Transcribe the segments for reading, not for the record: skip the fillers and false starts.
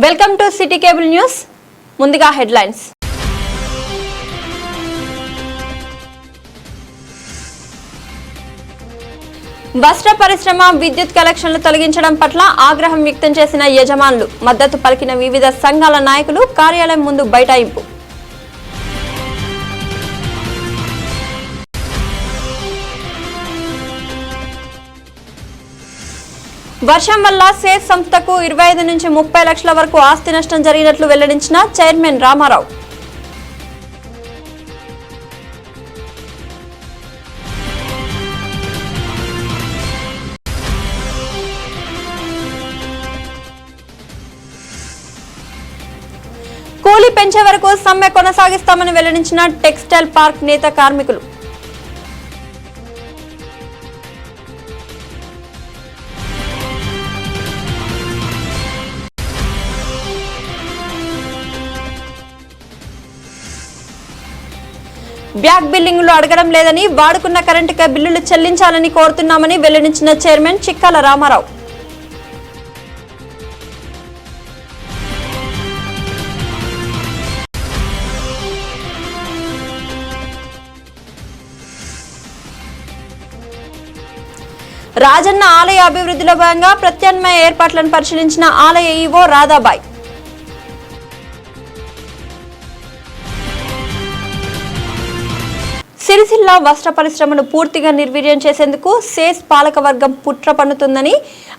Welcome to city cable news. ముందుగా headlines. వస్త్ర పరిశ్రమ విద్యుత్ కనెక్షన్లు తొలగించడం పట్ల ఆగ్రహం వ్యక్తం చేసిన యజమానులు, మద్దతు పలికిన వివిధ సంఘాల నాయకులు కార్యాలయం ముందు బైఠాయింపు. వర్షం వల్ల సేస్ సంస్థకు 25 నుంచి 30 లక్షల వరకు ఆస్తి నష్టం జరిగినట్లు వెల్లడించిన చైర్మన్ రామారావు. కూలీ పెంచే వరకు సమ్మె కొనసాగిస్తామని వెల్లడించిన టెక్స్టైల్ పార్క్ నేత కార్మికులు. బ్యాక్ బిల్లింగ్లు అడగడం లేదని, వాడుకున్న కరెంటుకే బిల్లులు చెల్లించాలని కోరుతున్నామని వెల్లడించిన చైర్మన్ చిక్కాల రామారావు. రాజన్న ఆలయ అభివృద్ధిలో భాగంగా ప్రత్యామ్నాయ ఏర్పాట్లను పరిశీలించిన ఆలయ ఈవో రాధాబాయ్. సిరిసిల్ల వస్త్ర పరిశ్రమను పూర్తిగా నిర్వీర్యం చేసేందుకు సేస్ పాలకవర్గం కుట్ర పన్నుతుందని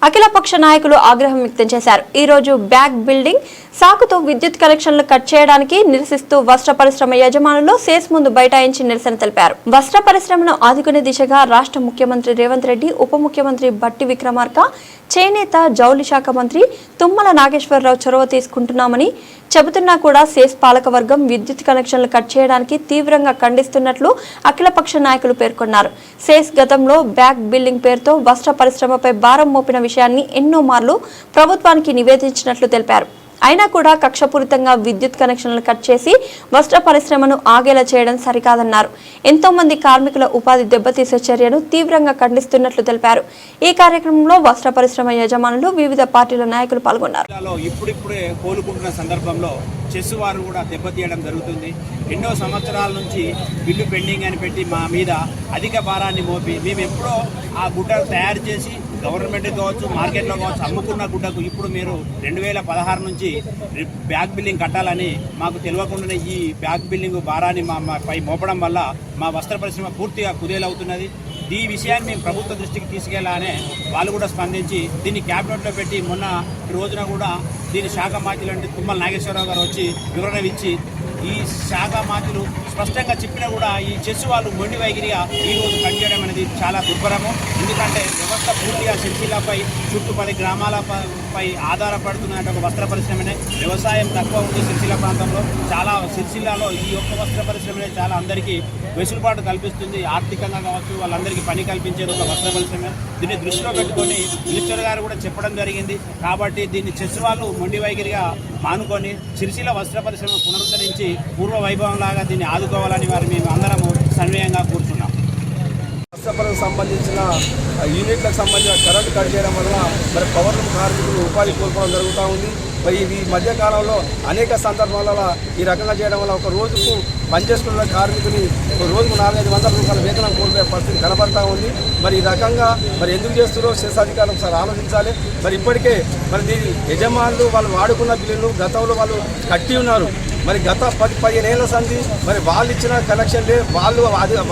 అఖిలపక్ష నాయకులు ఆగ్రహం వ్యక్తం చేశారు. ఈ రోజు బ్యాక్ బిల్డింగ్ సాకుతో విద్యుత్ కనెక్షన్లు కట్ చేయడానికి నిరసిస్తూ వస్త్ర పరిశ్రమ యజమానులు సేస్ ముందు బైఠాయించి నిరసన తెలిపారు. వస్త్ర పరిశ్రమను ఆదుకునే దిశగా రాష్ట్ర ముఖ్యమంత్రి రేవంత్ రెడ్డి, ఉప ముఖ్యమంత్రి బట్టి విక్రమార్క, చేనేత జౌళి శాఖ మంత్రి తుమ్మల నాగేశ్వరరావు చొరవ తీసుకుంటున్నామని చెబుతున్నా కూడా సేస్ పాలకవర్గం విద్యుత్ కనెక్షన్లు కట్ చేయడానికి తీవ్రంగా ఖండిస్తున్నట్లు అఖిలపక్ష నాయకులు పేర్కొన్నారు. సేస్ గతంలో బ్యాక్ బిల్డింగ్ పేరుతో వస్త్ర పరిశ్రమపై భారం మోపిన విషయాన్ని ఎన్నో మార్లు ప్రభుత్వానికి నివేదించినట్లు తెలిపారు. అయినా కూడా కక్షపూరితంగా విద్యుత్ కనెక్షన్లు కట్ చేసి వస్త్ర పరిశ్రమను ఆగేలా చేయడం సరికాదన్నారు. ఎంతో మంది కార్మికుల ఉపాధి దెబ్బతీసే చర్యను తీవ్రంగా ఖండిస్తున్నట్లు తెలిపారు. ఈ కార్యక్రమంలో వస్త్ర పరిశ్రమ యజమానులు, వివిధ పార్టీల నాయకులు పాల్గొన్నారు. ఇప్పుడిప్పుడే కోలుకుంటున్న సందర్భంలో చెస్ వారు కూడా దెబ్బతీయడం జరుగుతుంది. ఎన్నో సంవత్సరాల నుంచి బిల్లు పెండింగ్ అని పెట్టి మా మీద అధిక భారాన్ని మోపి మేము ఎప్పుడో ఆ గుడ్డలు తయారు చేసి గవర్నమెంట్ కావచ్చు, మార్కెట్లో కావచ్చు అమ్ముకున్న గుడ్డకు ఇప్పుడు మీరు 2016 నుంచి బ్యాక్ బిల్లింగ్ కట్టాలని మాకు తెలియకుండానే ఈ బ్యాక్ బిల్లింగ్ భారాన్ని పై మోపడం వల్ల మా వస్త్ర పరిశ్రమ పూర్తిగా కుదేలవుతున్నది. ఈ విషయాన్ని మేము ప్రభుత్వ దృష్టికి తీసుకెళ్లానే వాళ్ళు కూడా స్పందించి దీన్ని క్యాబినెట్లో పెట్టి మొన్న రోజున కూడా దీని శాఖ మంత్రులు అంటే తుమ్మల నాగేశ్వరరావు గారు వచ్చి వివరణ ఇచ్చి ఈ శాఖ మంత్రులు స్పష్టంగా చెప్పినా కూడా ఈ చెస్ వాళ్ళు మొండి వైఖరిగా ఈ రోజు కట్ చేయడం అనేది చాలా దుర్భరము. ఎందుకంటే వ్యవస్థ పూర్తిగా సిరిసిల్లపై చుట్టూ 10 గ్రామాలపై ఆధారపడుతున్న ఒక వస్త్ర పరిశ్రమనే. వ్యవసాయం తక్కువ ఉంది సిరిసిల్ల ప్రాంతంలో. చాలా సిరిసిల్లాలో ఈ ఒక్క వస్త్ర పరిశ్రమనే చాలా అందరికీ వెసులుబాటు కల్పిస్తుంది. ఆర్థికంగా కావచ్చు వాళ్ళందరికీ పని కల్పించేది ఒక వస్త్ర పరిశ్రమ. దీన్ని దృష్టిలో పెట్టుకొని మినిస్టర్ గారు కూడా చెప్పడం జరిగింది. కాబట్టి దీన్ని చెస్ వాళ్ళు మొండి వైఖరిగా మానుకొని సిరిసిల్ల వస్త్ర పరిశ్రమ పునరుద్ధరించి పూర్వ వైభవంలాగా దీన్ని ఆదుకోవాలని వారు మేము అందరము సన్వయంగా కూర్చున్నాం. వస్త్రపరకు సంబంధించిన యూనిట్లకు సంబంధించిన కరెంటు కట్ చేయడం వల్ల మరి పవర్ కార్మికులు ఉపాధి కోల్పోవడం జరుగుతూ ఉంది. మరి ఈ మధ్యకాలంలో అనేక సందర్భాలలో ఈ రకంగా చేయడం వల్ల ఒక రోజుకు పనిచేస్తున్న కార్మికుని రోజుకు 400-500 రూపాయల వేతనం కోల్పోయే పరిస్థితి కనబడతా ఉంది. మరి ఈ రకంగా మరి ఎందుకు చేస్తున్నారో సెస్ అధికారులు ఒకసారి ఆలోచించాలి. మరి ఇప్పటికే మరి దీని యజమానులు వాళ్ళు వాడుకున్న బిల్లులు గతంలో వాళ్ళు కట్టి ఉన్నారు. మరి గత 10-15 ఏళ్ల సంది మరి వాళ్ళు ఇచ్చిన కనెక్షన్లే వాళ్ళు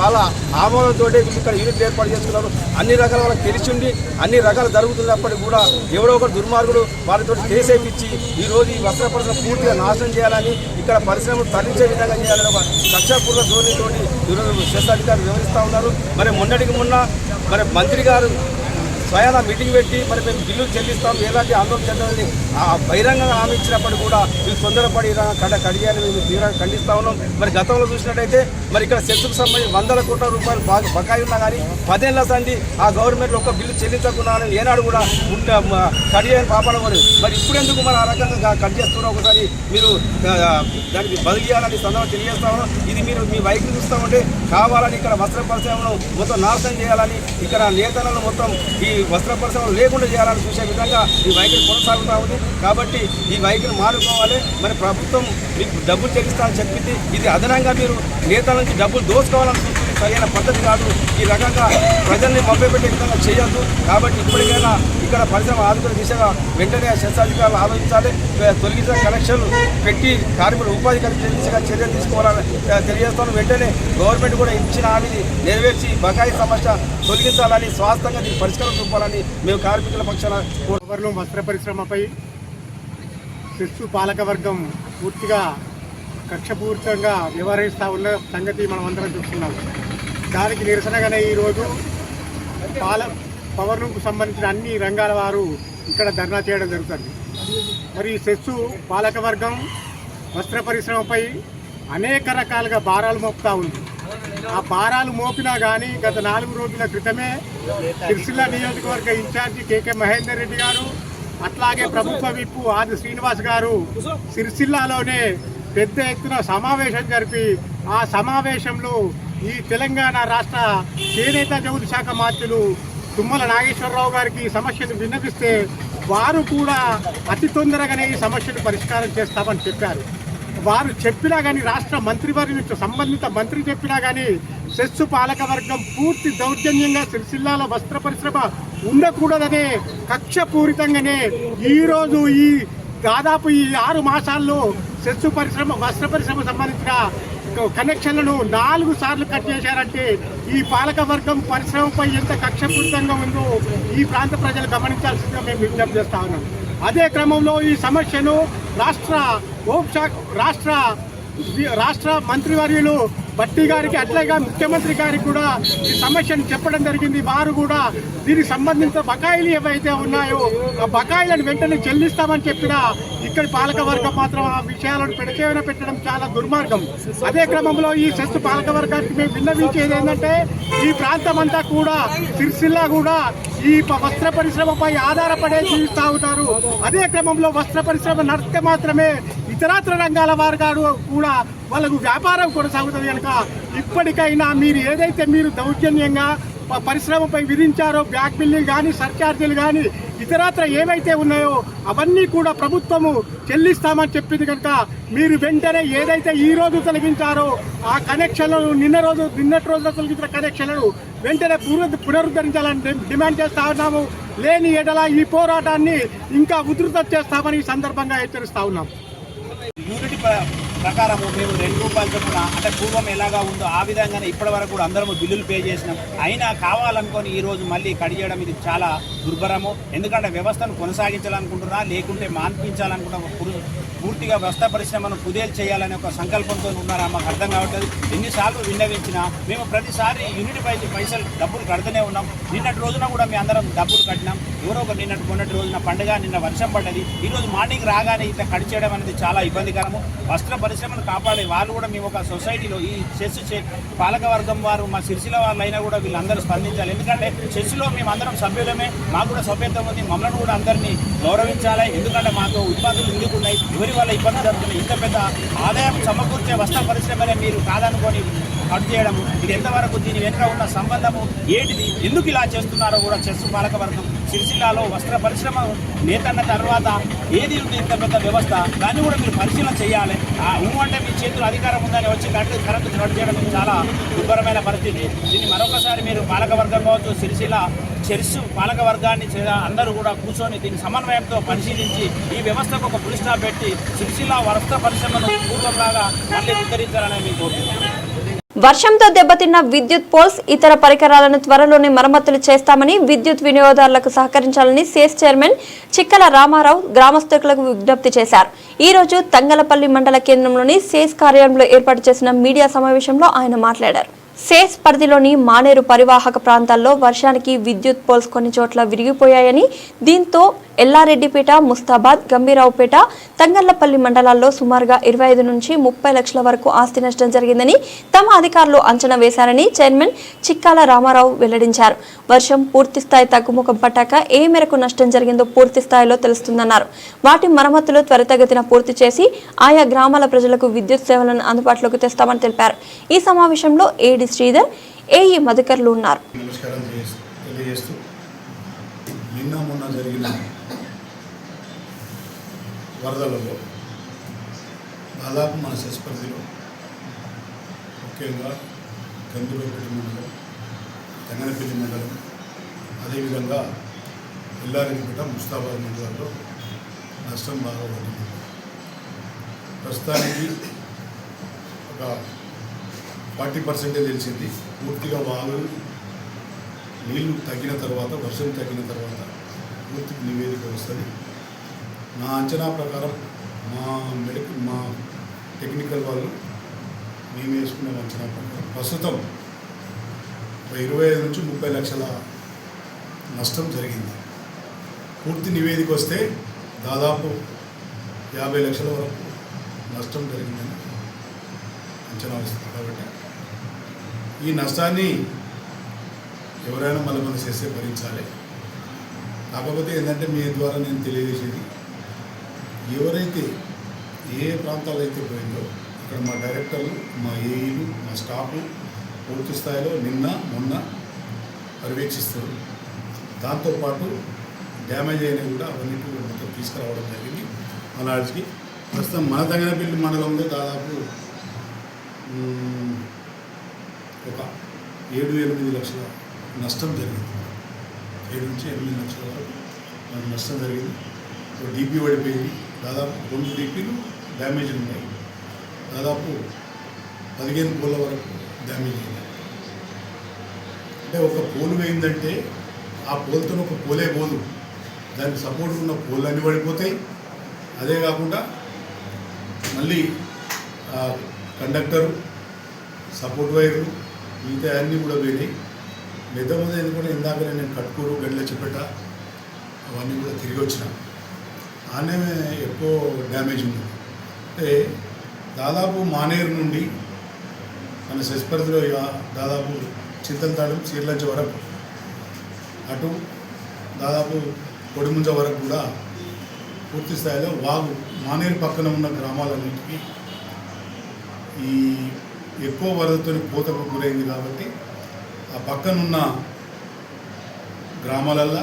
వాళ్ళ ఆమోదంతో ఇక్కడ యూనిట్ ఏర్పాటు చేస్తున్నారు. అన్ని రకాల వాళ్ళకి తెలిసి ఉండి అన్ని రకాలు జరుగుతున్నప్పటికీ కూడా ఎవడో ఒకటి దుర్మార్గుడు వాళ్ళతో కేసు వేయించి ఈరోజు ఈ వస్త్ర పరిశ్రమ పూర్తిగా నాశనం చేయాలని, ఇక్కడ పరిశ్రమను తరలించే విధంగా చేయాలని ఒక కక్షాపూర్వ ధోరణితో ఈరోజు సెస్ అధికారులు వివరిస్తూ ఉన్నారు. మరి మొన్నటికి మొన్న మరి మంత్రి గారు స్వయాన మీటింగ్ పెట్టి మరి మేము బిల్లులు చెల్లిస్తాం, ఎలాంటి ఆందోళన చెందాలని బహిరంగంగా హామీ ఇచ్చినప్పుడు కూడా వీళ్ళు తొందరపడి కడియాలని మేము తీవ్రంగా ఖండిస్తూ ఉన్నాం. మరి గతంలో చూసినట్టయితే మరి ఇక్కడ సెస్సుకు సంబంధించి 100 కోట్ల రూపాయలు బకాయి ఉన్నా కానీ 10 ఏళ్ల సంది ఆ గవర్నమెంట్లో ఒక బిల్లు చెల్లించకుండా ఏనాడు కూడా కడియాలని పాపడమని. మరి ఇప్పుడు ఎందుకు మరి ఆ రకంగా కట్ చేస్తున్నాం? ఒకసారి మీరు దానికి బదిలీ చేయాలని సందర్భం తెలియజేస్తా ఉన్నాం. ఇది మీరు మీ వైఖరి చూస్తూ ఉంటే కావాలని ఇక్కడ వస్త్ర పరిశ్రమను మొత్తం నాశనం చేయాలని ఇక్కడ నేతలను మొత్తం ఈ వస్త్ర పరిశ్రమ లేకుండా చేయాలని చూసే విధంగా ఈ వైఖరి కొనసాగుతూ ఉంది. కాబట్టి ఈ వైఖరి మానుకోవాలి. మరి ప్రభుత్వం మీకు డబ్బులు చెల్లిస్తామని చెప్పింది, ఇది అదనంగా మీరు నేతల నుంచి డబ్బులు దోచుకోవాలని చూస్తుంది, సరైన పద్ధతి కాదు. ఈ రకంగా ప్రజల్ని మభ్యపెట్టే విధంగా చేయొద్దు. కాబట్టి ఇప్పటికైనా ఇక్కడ పరిశ్రమ ఆదుకునే దిశగా వెంటనే శాస్త్రాధికారులు ఆలోచించాలి. తొలగించిన కనెక్షన్లు పెట్టి కార్మికులు ఉపాధి కల్పించే దిశగా చర్యలు తీసుకోవాలని తెలియజేస్తాను. వెంటనే గవర్నమెంట్ కూడా ఇచ్చిన హామీని నెరవేర్చి బకాయి సమస్య తొలగించాలని, స్వాస్థంగా దీనికి పరిష్కారం చూపాలని మేము కార్మికుల పక్షాన వస్త్ర పరిశ్రమపై సెస్సు పాలకవర్గం పూర్తిగా కక్షపూరితంగా వ్యవహరిస్తూ ఉన్న సంగతి మనం అందరం చూస్తున్నాం. దానికి నిరసనగానే ఈరోజు పవర్ లూమ్కు సంబంధించిన అన్ని రంగాల వారు ఇక్కడ ధర్నా చేయడం జరుగుతుంది. మరి సెస్సు పాలకవర్గం వస్త్ర పరిశ్రమపై అనేక రకాలుగా భారాలు మోపుతూ ఉంది. ఆ భారాలు మోపినా కానీ గత 4 రోజుల క్రితమే సిరిసిల్ల నియోజకవర్గ ఇన్ఛార్జి కేకే మహేందర్ రెడ్డి గారు, అట్లాగే ప్రభుత్వ విప్పు ఆది శ్రీనివాస్ గారు సిరిసిల్లాలోనే పెద్ద ఎత్తున సమావేశం జరిపి ఆ సమావేశంలో ఈ తెలంగాణ రాష్ట్ర చేనేత జౌళి శాఖ మంత్రులు తుమ్మల నాగేశ్వరరావు గారికి ఈ సమస్యను విన్నవిస్తే వారు కూడా అతి తొందరగానే ఈ సమస్యను పరిష్కారం చేస్తామని చెప్పారు. వారు చెప్పినా కానీ రాష్ట్ర మంత్రివర్యులు సంబంధిత మంత్రి చెప్పినా కానీ సెస్సు పాలకవర్గం పూర్తి దౌర్జన్యంగా సిరిసిల్లాలో వస్త్ర పరిశ్రమ ఉండకూడదనే కక్షపూరితంగానే ఈరోజు ఈ దాదాపు ఈ 6 మాసాల్లో సెస్సు పరిశ్రమ వస్త్ర పరిశ్రమ సంబంధించిన కనెక్షన్లను 4 సార్లు కట్ చేశారంటే ఈ పాలకవర్గం పరిశ్రమపై ఎంత కక్షపూరితంగా ఉందో ఈ ప్రాంత ప్రజలు గమనించాల్సిందిగా మేము విజ్ఞప్తి చేస్తా ఉన్నాం. అదే క్రమంలో ఈ సమస్యను రాష్ట్ర మంత్రివర్యులు భట్టి గారికి అట్లాగే ముఖ్యమంత్రి గారికి కూడా ఈ సమస్యను చెప్పడం జరిగింది. వారు కూడా దీనికి సంబంధించిన బకాయిలు ఏవైతే ఉన్నాయో ఆ బకాయిలను వెంటనే చెల్లిస్తామని చెప్పినా ఇక్కడి పాలకవర్గం మాత్రం ఆ విషయాలను పెడచేవన పెట్టడం చాలా దుర్మార్గం. అదే క్రమంలో ఈ సెస్సు పాలకవర్గానికి మేము విన్నవించేది ఏంటంటే ఈ ప్రాంతం అంతా కూడా సిరిసిల్ల కూడా ఈ వస్త్ర పరిశ్రమపై ఆధారపడే జీవిస్తూ ఉంటారు. అదే క్రమంలో వస్త్ర పరిశ్రమ నడిస్తే మాత్రమే ఇతరత్ర రంగాల వారు కూడా వాళ్ళకు వ్యాపారం కొనసాగుతుంది. కనుక ఇప్పటికైనా మీరు ఏదైతే మీరు దౌర్జన్యంగా పరిశ్రమపై విధించారో బ్యాక్ బిల్లింగ్ కానీ సర్చార్జీలు కానీ ఇతరత్ర ఏవైతే ఉన్నాయో అవన్నీ కూడా ప్రభుత్వము చెల్లిస్తామని చెప్పింది. కనుక మీరు వెంటనే ఏదైతే ఈ రోజు తొలగించారో ఆ కనెక్షన్లను నిన్నటి రోజున తొలగించిన కనెక్షన్లను వెంటనే పునరుద్ధరించాలని డిమాండ్ చేస్తా ఉన్నాము. లేని ఎడల ఈ పోరాటాన్ని ఇంకా ఉధృతం చేస్తామని ఈ సందర్భంగా హెచ్చరిస్తా ఉన్నాం. యూనిట్ ప్రకారము మేము ₹2 చొప్పున అంటే పూర్వం ఎలాగా ఉందో ఆ విధంగానే ఇప్పటి వరకు కూడా అందరము బిల్లులు పే చేసినాం. అయినా కావాలనుకొని ఈరోజు మళ్ళీ కట్ చేయడం ఇది చాలా దుర్భరము. ఎందుకంటే వ్యవస్థను కొనసాగించాలనుకుంటున్నా లేకుంటే మాన్పించాలనుకుంటున్నా పూర్తిగా వస్త్ర పరిశ్రమను కుదేలు చేయాలనే ఒక సంకల్పంతో ఉన్నారా మాకు అర్థం కావట్లేదు. ఎన్నిసార్లు విన్నవించినా మేము ప్రతిసారి యూనిట్ పైసలు డబ్బులు కడుతూనే ఉన్నాం. నిన్నటి రోజున కూడా మేము అందరం డబ్బులు కట్టినాం. ఎవరో ఒక మొన్నటి రోజున పండుగ, నిన్న వర్షం పడ్డది. ఈరోజు మార్నింగ్ రాగానే ఇట్లా కట్ చేయడం అనేది చాలా ఇబ్బందికరము. వస్త్ర పరిశ్రమను కాపాడే వాళ్ళు కూడా మేము ఒక సొసైటీలో ఈ చెస్సు పాలకవర్గం వారు మా సిరిసిల్ల వాళ్ళు అయినా కూడా వీళ్ళందరూ స్పందించాలి. ఎందుకంటే చెస్సులో మేము అందరం సభ్యులమే, మాకు కూడా సభ్యత్వం ఉంది. మమ్మల్ని కూడా అందరినీ గౌరవించాలి. ఎందుకంటే మాకు ఇబ్బందులు ఎందుకు ఉన్నాయి, ఎవరి వల్ల ఇబ్బంది జరుగుతున్నాయి. ఇంత పెద్ద ఆదాయం సమకూర్చే వస్త్ర పరిశ్రమనే మీరు కాదనుకొని కట్ చేయడము ఇది ఎంతవరకు, దీని వెనుక ఉన్న సంబంధము ఏంటిది, ఎందుకు ఇలా చేస్తున్నారో కూడా చెస్సు పాలకవర్గం సిరిసిల్లాలో వస్త్ర పరిశ్రమ నేతన్న తర్వాత ఏది ఉంది ఇంత పెద్ద వ్యవస్థ, దాన్ని కూడా మీరు పరిశీలన చేయాలి. అంటే మీ చేతులు అధికారం ఉందని వచ్చి కరెంటు కట్ చేయడం చాలా దుర్భరమైన పరిస్థితి. దీన్ని మరొకసారి మీరు పాలకవర్గం కావచ్చు, సిరిసిల్ల చెస్సు పాలకవర్గాన్ని అందరూ కూడా కూర్చొని దీని సమన్వయంతో పరిశీలించి ఈ వ్యవస్థకు ఒక పులి స్టాప్ పెట్టి సిరిసిల్ల వస్త్ర పరిశ్రమను పూర్వంలాగా మళ్ళీ ఉద్ధరించాలని మీకు కోరుతున్నాను. వర్షంతో దెబ్బతిన్న విద్యుత్ పోల్స్, ఇతర పరికరాలను త్వరలోనే మరమ్మతులు చేస్తామని విద్యుత్ వినియోగదారులకు సహకరించాలని సేస్ చైర్మన్ చిక్కల రామారావు గ్రామస్తులకు విజ్ఞప్తి చేశారు. ఈ రోజు తంగలపల్లి మండల కేంద్రంలోని సేస్ కార్యాలయంలో ఏర్పాటు చేసిన మీడియా సమావేశంలో ఆయన మాట్లాడారు. సేస్ పరిధిలోని మానేరు పరివాహక ప్రాంతాల్లో వర్షానికి విద్యుత్ పోల్స్ కొన్ని చోట్ల విరిగిపోయాయని, దీంతో ఎల్లారెడ్డిపేట, ముస్తాబాద్, గంభీరావుపేట, తంగళ్లపల్లి మండలాల్లో సుమారుగా 25 నుంచి 30 లక్షల వరకు ఆస్తి నష్టం జరిగిందని తమ అధికారులు అంచనా వేశారని చైర్మన్ చిక్కాల రామారావు వెల్లడించారు. వర్షం పూర్తిస్థాయి తగ్గుముఖం పట్టాక ఏ మేరకు నష్టం జరిగిందో పూర్తి స్థాయిలో తెలుస్తుందన్నారు. వాటి మరమ్మతులు త్వరితగతిన పూర్తి చేసి ఆయా గ్రామాల ప్రజలకు విద్యుత్ సేవలను అందుబాటులోకి తెస్తామని తెలిపారు. ఈ సమావేశంలో ఏడి శ్రీధర్, ఏఈ మధుకర్లు ఉన్నారు. నిన్న మొన్న జరిగిన వరదలలో దాదాపు మన సెస్ పరిధిలో ముఖ్యంగా గందులపల్లి మండలం, తెంగనపల్లి మండలం, అదేవిధంగా ఎల్లారెడ్డిపేట, ముస్తాబాద్ మండలంలో నష్టం బాగా పడింది. ప్రస్తుతానికి ఒక 40% తెలిసింది. పూర్తిగా వాగు నీళ్లు తగ్గిన తర్వాత, వర్షం తగ్గిన తర్వాత పూర్తి నివేదిక వస్తుంది. నా అంచనా ప్రకారం మా టెక్నికల్ వాళ్ళు మేము వేసుకునే అంచనా ప్రకారం ప్రస్తుతం 25 నుంచి 30 లక్షల నష్టం జరిగింది. పూర్తి నివేదిక వస్తే దాదాపు 50 లక్షల వరకు నష్టం జరిగిందని అంచనా వస్తుంది. కాబట్టి ఈ నష్టాన్ని ఎవరైనా మన చేస్తే భరించాలి. కాకపోతే ఏంటంటే మీ ద్వారా నేను తెలియజేసేది, ఎవరైతే ఏ ప్రాంతాలు అయితే పోయిందో ఇక్కడ మా డైరెక్టర్లు, మా ఏఈలు, మా స్టాఫ్ పూర్తి స్థాయిలో నిన్న మొన్న పర్యవేక్షిస్తారు. దాంతోపాటు డ్యామేజ్ అయినవి కూడా అవన్నీ మొత్తం తీసుకురావడం జరిగింది. మా లాడ్జ్కి ప్రస్తుతం మన తెంగనపల్లి మండలంలో దాదాపు ఒక 7-8 లక్షల నష్టం జరిగింది. 7 నుంచి 8 లక్షల వరకు మనకు నష్టం జరిగింది. డీపీ పడిపోయింది. దాదాపు 2 డీపీలు డ్యామేజ్ ఉన్నాయి. దాదాపు 15 పోల వరకు డ్యామేజ్ అయింది. అంటే ఒక పోలు వేయిందంటే ఆ పోల్తో ఒక పోలే పోదు, దానికి సపోర్ట్ ఉన్న పోలు అన్నీ పడిపోతాయి. అదే కాకుండా మళ్ళీ కండక్టరు, సపోర్ట్ వైర్లు, మిగతా అన్నీ కూడా పోయినాయి. పెద్దమంది ఎందుకంటే ఇందాక నేను కట్కూరు, గడ్లచ్చిపేట అవన్నీ కూడా తిరిగి వచ్చిన ఆనే ఎక్కువ డ్యామేజ్ ఉంది. అంటే దాదాపు మానేరు నుండి మన సెస్ పరిధిలో దాదాపు చింతలతాడు, చీర్లంచ వరకు, అటు దాదాపు కొడిముంజ వరకు కూడా పూర్తి స్థాయిలో వాగు మానేరు పక్కన ఉన్న గ్రామాలన్నింటికి ఈ ఎక్కువ వరదతో కోతకు గురైంది. కాబట్టి ఆ పక్కనున్న గ్రామాలల్లో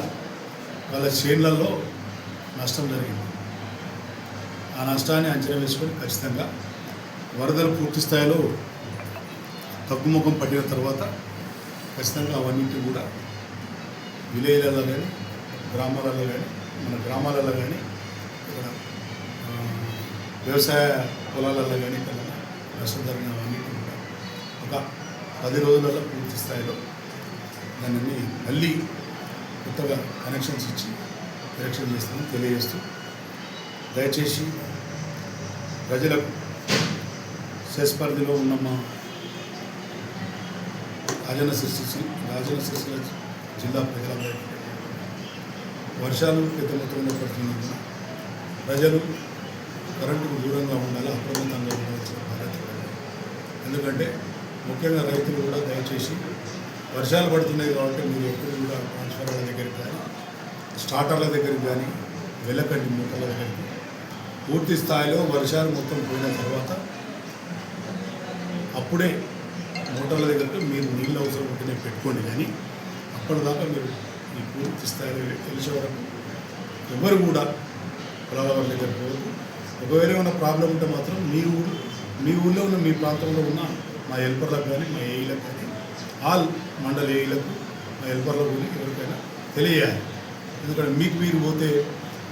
వాళ్ళ చేన్లలో నష్టం జరిగింది. ఆ నష్టాన్ని అంచనా వేసుకొని ఖచ్చితంగా వరదలు పూర్తి స్థాయిలో తగ్గుముఖం పట్టిన తర్వాత ఖచ్చితంగా అవన్నింటినీ కూడా విలేజ్లలో కానీ, గ్రామాలలో కానీ, మన గ్రామాలలో కానీ, ఇక్కడ వ్యవసాయ పొలాలలో కానీ ఇక్కడ నష్టం జరిగిన అవన్నింటినీ కూడా ఒక 10 రోజులలో పూర్తి స్థాయిలో దాన్ని మళ్ళీ కొత్తగా కనెక్షన్స్ ఇచ్చి కరెక్షన్ చేస్తామని తెలియజేస్తూ, దయచేసి ప్రజలకు సెస్ పరిధిలో ఉన్న మా రాజన్న సిరిసిల్ల జిల్లా ప్రజలందరికీ వర్షాలు పెద్ద మొత్తంలో పడుతున్నందున ప్రజలు కరెంటుకు దూరంగా ఉండాలి, అప్రమత్తంగా ఉండవలసిన బాధ్యత. ఎందుకంటే ముఖ్యంగా రైతులు కూడా దయచేసి వర్షాలు పడుతున్నాయి కాబట్టి మీరు ఎప్పుడు కూడా ట్రాన్స్ఫార్మర్ల దగ్గరికి కానీ, స్టార్టర్ల దగ్గరికి కానీ వెళ్ళకండి. మూటల దగ్గరికి పూర్తి స్థాయిలో వర్షాలు మొత్తం పోయిన తర్వాత అప్పుడే మోటార్ల దగ్గరికి మీరు నీళ్ళు అవసరం ఉంటేనే పెట్టుకోండి. కానీ అప్పటిదాకా మీరు ఈ పూర్తి స్థాయిలో తెలిసే వరకు ఎవరు కూడా పొలాల దగ్గర పోవద్దు. ఒకవేళ ఏమైనా ప్రాబ్లం ఉంటే మాత్రం మీ ఊళ్ళో ఉన్న మీ ప్రాంతంలో ఉన్న మా హెల్పర్లకు కానీ, మా ఏఈలకు కానీ, ఆల్ మండల ఏఈలకు, మా హెల్పర్లకు కానీ ఎవరికైనా తెలియాలి. ఎందుకంటే మీకు మీరు పోతే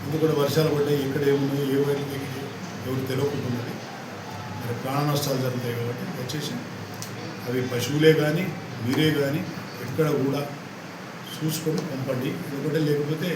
ఎందుకంటే వర్షాలు పడ్డాయి, ఎక్కడ ఏమున్నాయి, ఏ వైపు ఎవరు తెలియకుంటున్నది, మరి ప్రాణ నష్టాలు జరుగుతాయి. కాబట్టి దయచేసి అవి పశువులే కానీ మీరే కానీ ఎక్కడ కూడా చూసుకొని పంపండి. ఎందుకంటే లేకపోతే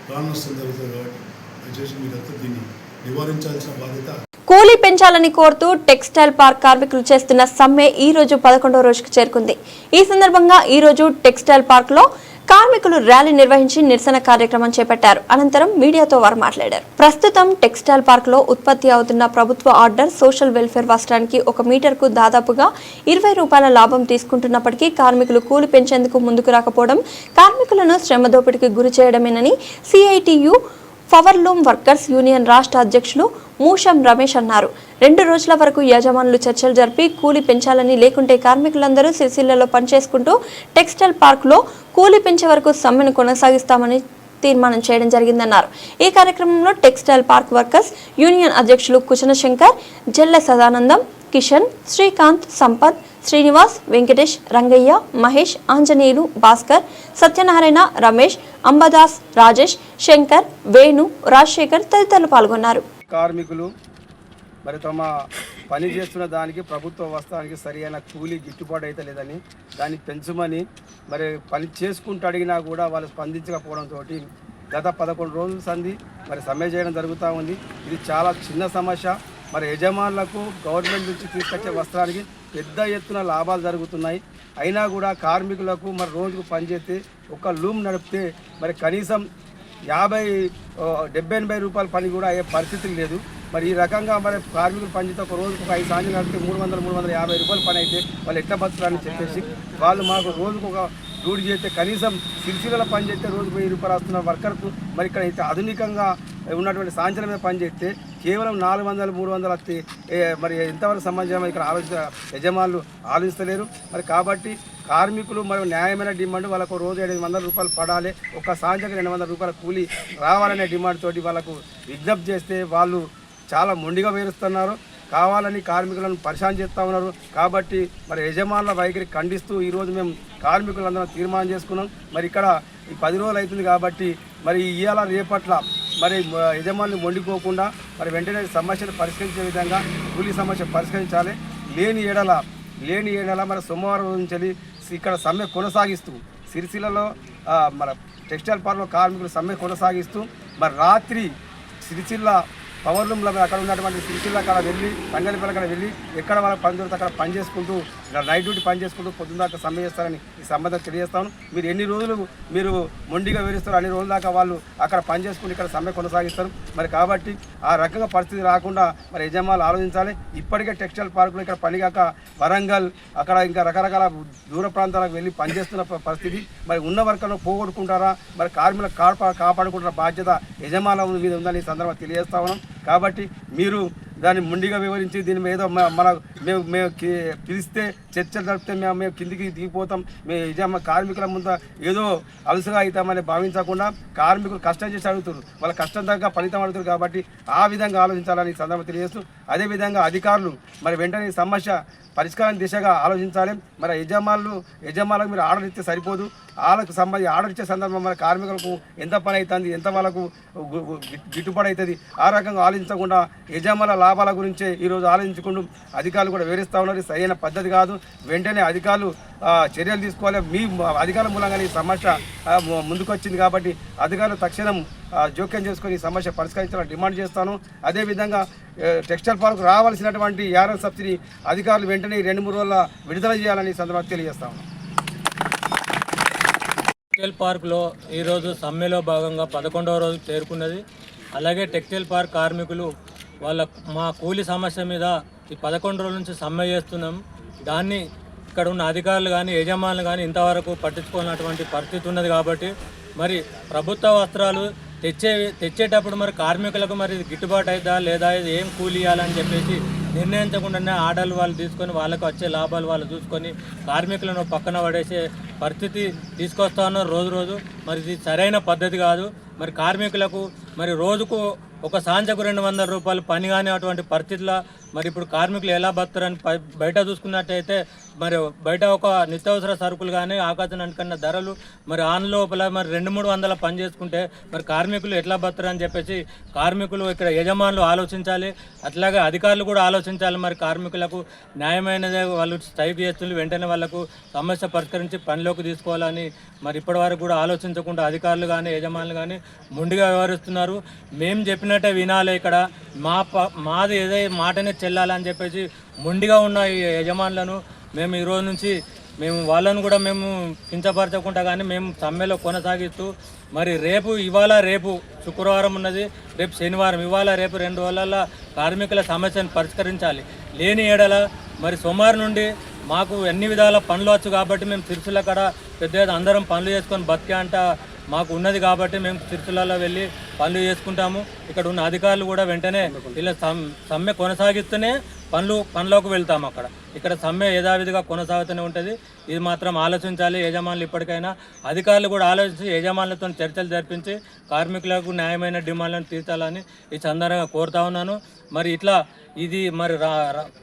ప్రాణ నష్టం జరుగుతుంది. కాబట్టి దయచేసి మీరంతా దీన్ని నివారించాల్సిన బాధ్యత. కూలీ పెంచాలని కోరుతూ టెక్స్టైల్ పార్క్ కార్మికులు చేస్తున్న సమ్మె ఈ రోజు 11వ రోజుకు చేరుకుంది. ఈ సందర్భంగా ఈ రోజు టెక్స్టైల్ పార్క్ లో కార్మికులు ర్యాలీ నిర్వహించి నిరసన కార్యక్రమం చేపట్టారు. అనంతరం మీడియాతో వారు మాట్లాడారు. ప్రస్తుతం టెక్స్టైల్ పార్క్ లో ఉత్పత్తి అవుతున్న ప్రభుత్వ ఆర్డర్ సోషల్ వెల్ఫేర్ వస్త్రానికి 1 మీటర్కు దాదాపుగా 20 రూపాయల లాభం తీసుకుంటున్నప్పటికీ కార్మికులు కూలి పెంచేందుకు ముందుకు రాకపోవడం కార్మికులను శ్రమ దోపిడీకి గురి చేయడమేనని సిఐటియు పవర్లూమ్ వర్కర్స్ యూనియన్ రాష్ట్ర అధ్యక్షులు మూషం రమేష్ అన్నారు. 2 రోజుల వరకు యజమానులు చర్చలు జరిపి కూలీ పెంచాలని, లేకుంటే కార్మికులందరూ సిరిసిల్లలో పనిచేసుకుంటూ టెక్స్టైల్ పార్క్ లో కూలీ పెంచే వరకు సమ్మెను కొనసాగిస్తామని తీర్మానం చేయడం జరిగిందన్నారు. ఈ కార్యక్రమంలో టెక్స్టైల్ పార్క్ వర్కర్స్ యూనియన్ అధ్యక్షులు కుచన శంకర్, జెల్ల సదానందం, కిషన్, శ్రీకాంత్, సంపత్, శ్రీనివాస్, వెంకటేష్, రంగయ్య, మహేష్, ఆంజనేయులు, భాస్కర్, సత్యనారాయణ, రమేష్, అంబదాస్, రాజేష్, శంకర్, వేణు, రాజశేఖర్ తదితరులు పాల్గొన్నారు. కార్మికులు మరి తమ పని చేస్తున్న దానికి ప్రభుత్వ వస్త్రానికి సరైన కూలీ గిట్టుబాటు అయితే లేదని దాన్ని పెంచమని మరి పని చేసుకుంటూ అడిగినా కూడా వాళ్ళు స్పందించకపోవడంతో గత 11 రోజుల సంధి మరి సమ్మె చేయడం జరుగుతూ ఉంది. ఇది చాలా చిన్న సమస్య. మరి యజమానులకు గవర్నమెంట్ నుంచి తీసుకొచ్చే వస్త్రానికి పెద్ద ఎత్తున లాభాలు జరుగుతున్నాయి. అయినా కూడా కార్మికులకు మరి రోజుకు పనిచేస్తే ఒక లూమ్ నడిపితే మరి కనీసం 50-70 రూపాయల పని కూడా అయ్యే పరిస్థితి లేదు. మరి ఈ రకంగా మరి కార్మికులు పనిచేస్తే ఒక రోజుకు 5 సార్లు నడిపితే 300-350 రూపాయల పని అయితే వాళ్ళు ఎట్లా బతుకుతారని చెప్పేసి వాళ్ళు మాకు రోజుకు ఒక డ్యూటీ చేస్తే కనీసం సిరిసిల్ల పని చేస్తే రోజుకు 1000 రూపాయలు వస్తున్న వర్కర్కు మరి ఇక్కడ అయితే ఆధునికంగా ఉన్నటువంటి సాంచల మీద పని చేస్తే కేవలం 400-300 వస్తే మరి ఎంతవరకు సమాజం ఇక్కడ యజమానులు ఆలోచిస్తలేరు. మరి కాబట్టి కార్మికులు మరి న్యాయమైన డిమాండ్ వాళ్ళకు రోజు 800 రూపాయలు పడాలి, ఒక సాంజకి 200 రూపాయల కూలీ రావాలనే డిమాండ్ తోటి వాళ్ళకు విజ్ఞప్తి చేస్తే వాళ్ళు చాలా మొండిగా వేరుస్తున్నారు. కావాలని కార్మికులను పరిశాన్ చేస్తూ ఉన్నారు. కాబట్టి మరి యజమానుల వైఖరి ఖండిస్తూ ఈరోజు మేము కార్మికులందరం తీర్మానం చేసుకున్నాం. మరి ఇక్కడ ఈ 10 రోజులు అవుతుంది కాబట్టి మరి ఇవాళ రేపట్ల మరి యజమానులు మొండిపోకుండా మరి వెంటనే సమస్యను పరిష్కరించే విధంగా కూలీ సమస్య పరిష్కరించాలి. లేని ఏడల మరి సోమవారం నుంచి ఇక్కడ సమ్మె కొనసాగిస్తూ సిరిసిల్లలో మన టెక్స్టైల్ పార్క్లో కార్మికులు సమ్మె కొనసాగిస్తూ మరి రాత్రి సిరిసిల్ల పవర్ రూమ్లో అక్కడ ఉన్నటువంటి సిరిసిల్ల అక్కడ వెళ్ళి తంగలిపల్లి అక్కడ వెళ్ళి ఎక్కడ వాళ్ళకి పని దొరికితే అక్కడ పని చేసుకుంటూ నైట్ డ్యూటీ పని చేసుకుంటూ పొద్దున్న దాకా సమ్మె చేస్తారని ఈ సంబంధం తెలియజేస్తాను. మీరు ఎన్ని రోజులు మీరు మొండిగా వేరుస్తారు అన్ని రోజుల దాకా వాళ్ళు అక్కడ పని చేసుకుంటూ ఇక్కడ సమ్మె కొనసాగిస్తారు. మరి కాబట్టి ఆ రకంగా పరిస్థితి రాకుండా మరి యజమానులు ఆలోచించాలి. ఇప్పటికే టెక్స్టైల్ పార్కులు ఇక్కడ పనిగాక వరంగల్ అక్కడ ఇంకా రకరకాల దూర ప్రాంతాలకు వెళ్ళి పనిచేస్తున్న పరిస్థితి. మరి ఉన్న వర్కర్లు పోగొట్టుకుంటారా, మరి కార్మికులకు కాపాడుకుంటున్న బాధ్యత యజమానుల మీద ఉందని ఈ సందర్భంగా తెలియజేస్తా ఉన్నాం. కాబట్టి మీరు దాన్ని ముండిగా వివరించి దీని మీద మేము పిలిస్తే చర్చలు జరిపితే మేము కిందికి దిగిపోతాం, మేము కార్మికుల ముందు ఏదో అలసుగా అవుతామని భావించకుండా కార్మికులు కష్టం చేసి అడుగుతారు, వాళ్ళ కష్టం తగ్గ ఫలితం అడుగుతారు. కాబట్టి ఆ విధంగా ఆలోచించాలని ఈ సందర్భంగా తెలియజేస్తూ అదేవిధంగా అధికారులు మరి వెంటనే ఈ సమస్య పరిష్కారం దిశగా ఆలోచించాలి. మరి యజమానులకు మీరు ఆర్డర్ ఇస్తే సరిపోదు. వాళ్ళకు సంబంధించి ఆర్డర్ ఇచ్చే సందర్భం మన కార్మికులకు ఎంత పని అవుతుంది, ఎంత వాళ్ళకు గిట్టుబాటు అవుతుంది, ఆ రకంగా ఆలోచించకుండా యజమానుల లాభాల గురించే ఈరోజు ఆలోచించుకుంటూ అధికారులు కూడా వివరిస్తూ ఉన్నారు. సరైన పద్ధతి కాదు. వెంటనే అధికారులు చర్యలు తీసుకోవాలి. మీ అధికారుల మూలంగా ఈ సమస్య ముందుకు వచ్చింది కాబట్టి అధికారులు తక్షణం జోక్యం చేసుకొని ఈ సమస్య పరిష్కరించాలని డిమాండ్ చేస్తాను. అదేవిధంగా టెక్స్టైల్ పార్క్ రావాల్సినటువంటి యారన్ సబ్సిడీ అధికారులు వెంటనే 2-3 రోజుల విడుదల చేయాలని ఈ సందర్భంగా తెలియజేస్తాను. టెక్స్టైల్ పార్క్లో ఈరోజు సమ్మెలో భాగంగా 11వ రోజు చేరుకున్నది. అలాగే టెక్స్టైల్ పార్క్ కార్మికులు మా కూలీ సమస్య మీద ఈ 11 రోజుల నుంచి సమ్మె చేస్తున్నాం. దాన్ని ఇక్కడ ఉన్న అధికారులు కానీ యజమానులు కానీ ఇంతవరకు పట్టించుకున్నటువంటి పరిస్థితి ఉన్నది. కాబట్టి మరి ప్రభుత్వ వస్త్రాలు తెచ్చేటప్పుడు మరి కార్మికులకు మరి గిట్టుబాటు అవుతుందా లేదా, ఏం కూలీ ఇవ్వాలని చెప్పేసి నిర్ణయించకుండానే ఆర్డర్లు వాళ్ళు తీసుకొని వాళ్ళకు వచ్చే లాభాలు వాళ్ళు చూసుకొని కార్మికులను పక్కన పడేసే పరిస్థితి తీసుకొస్తా ఉన్నారు రోజు. మరి ఇది సరైన పద్ధతి కాదు. మరి కార్మికులకు మరి రోజుకు ఒక సాంజకు 200 రూపాయలు పని కానీ అటువంటి పరిస్థితుల్లో మరి ఇప్పుడు కార్మికులు ఎలా బతుకుతారని బయట చూసుకున్నట్టయితే మరి బయట ఒక నిత్యావసర సరుకులు కానీ ఆకాశం ధరలు మరి ఆన్ లోపల మరి 200-300 పని చేసుకుంటే మరి కార్మికులు ఎట్లా బతుకుతారని చెప్పేసి కార్మికులు ఇక్కడ యజమానులు ఆలోచించాలి. అట్లాగే అధికారులు కూడా ఆలోచించాలి. మరి కార్మికులకు న్యాయమైనదే వాళ్ళు స్ట్రైక్ చేస్తుంది, వెంటనే వాళ్ళకు సమస్య పరిష్కరించి పనిలోకి తీసుకోవాలని మరి ఇప్పటి వరకు కూడా ఆలోచించకుండా అధికారులు కానీ యజమానులు కానీ మొండిగా వ్యవహరిస్తున్నారు. మేము చెప్పినట్టే వినాలి. ఇక్కడ మాది ఏదో మాటనే చెల్లాలని చెప్పేసి మొండిగా ఉన్న ఈ యజమానులను మేము ఈరోజు నుంచి వాళ్ళను కూడా మేము కించపరచకుండా కానీ మేము సమ్మెలో కొనసాగిస్తూ మరి రేపు శుక్రవారం ఉన్నది, రేపు శనివారం, రేపు 2 రోజుల కార్మికుల సమస్యను పరిష్కరించాలి. లేని ఏడల మరి సోమవారం నుండి మాకు అన్ని విధాల పనులు వచ్చు కాబట్టి మేము సిరిసిల్ల కాడ పెద్ద అందరం పనులు చేసుకొని బతికే అంట మాకు ఉన్నది కాబట్టి మేము సిరిసిల్లలో వెళ్ళి పనులు చేసుకుంటాము. ఇక్కడ ఉన్న అధికారులు కూడా వెంటనే ఇలా సమ్మె కొనసాగిస్తూనే పనిలోకి వెళ్తాము. ఇక్కడ సమ్మె యథావిధిగా కొనసాగుతూనే ఉంటుంది. ఇది మాత్రం ఆలోచించాలి యజమానులు. ఇప్పటికైనా అధికారులు కూడా ఆలోచించి యజమానులతో చర్చలు జరిపించి కార్మికులకు న్యాయమైన డిమాండ్లను తీర్చాలని ఈ సందర్భంగా కోరుతా ఉన్నాను. మరి ఇట్లా ఇది మరి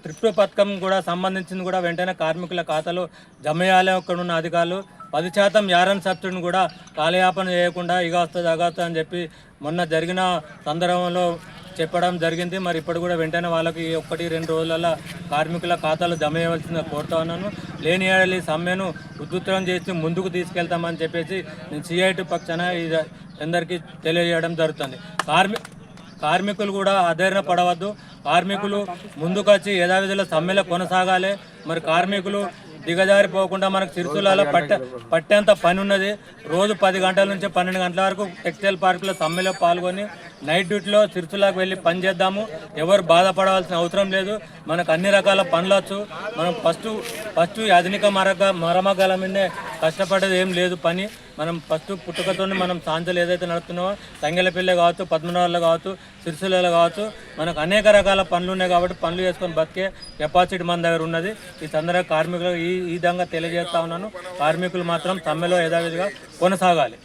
త్రిప్టు పథకం కూడా సంబంధించింది కూడా వెంటనే కార్మికుల ఖాతాలో జమ చేయాలి. అక్కడ ఉన్న అధికారులు 10% యారన్ సబ్సిడీని కూడా కాలయాపన చేయకుండా ఇక వస్తుంది అగస్తుంది అని చెప్పి మొన్న జరిగిన సందర్భంలో చెప్పడం జరిగింది. మరి ఇప్పుడు కూడా వెంటనే వాళ్ళకి 1-2 రోజులలో కార్మికుల ఖాతాలో జమ చేయవలసిందిగా కోరుతా ఉన్నాను. లేని ఏడాది సమ్మెను ఉధృతం చేసి ముందుకు తీసుకెళ్తామని చెప్పేసి నేను సిఐటి పక్షాన అందరికీ తెలియజేయడం జరుగుతుంది. కార్మికులు కూడా అధైర్య పడవద్దు. కార్మికులు ముందుకొచ్చి యథావిధిలో సమ్మెలో కొనసాగాలి. మరి కార్మికులు దిగజారిపోకుండా మనకు సిరిసిల్లలో పట్టేంత పని ఉన్నది. రోజు 10 గంటల నుంచి 12 గంటల వరకు టెక్స్టైల్ పార్కులో సమ్మెలో పాల్గొని నైట్ డ్యూటీలో సిరిసిల్లకు వెళ్ళి పని చేద్దాము. ఎవరు బాధపడవలసిన అవసరం లేదు. మనకు అన్ని రకాల పనులు వచ్చు. మనం ఫస్ట్ ఆధునిక మరమగల మీదే కష్టపడేది ఏం లేదు పని. మనం ఫస్ట్ పుట్టుకతో మనం సాంతలు ఏదైతే నడుపుతున్నామో తంగెలపల్లి కావచ్చు, పద్మనాభంలో కావచ్చు, సిరిసిల్లలో కావచ్చు, మనకు అనేక రకాల పనులు ఉన్నాయి కాబట్టి పనులు చేసుకొని బతికే కెపాసిటీ మన దగ్గర ఉన్నది. ఈ సందర్భంగా కార్మికులు ఈ విధంగా తెలియజేస్తా ఉన్నాను. కార్మికులు మాత్రం సమ్మెలో యథావిధిగా కొనసాగాలి.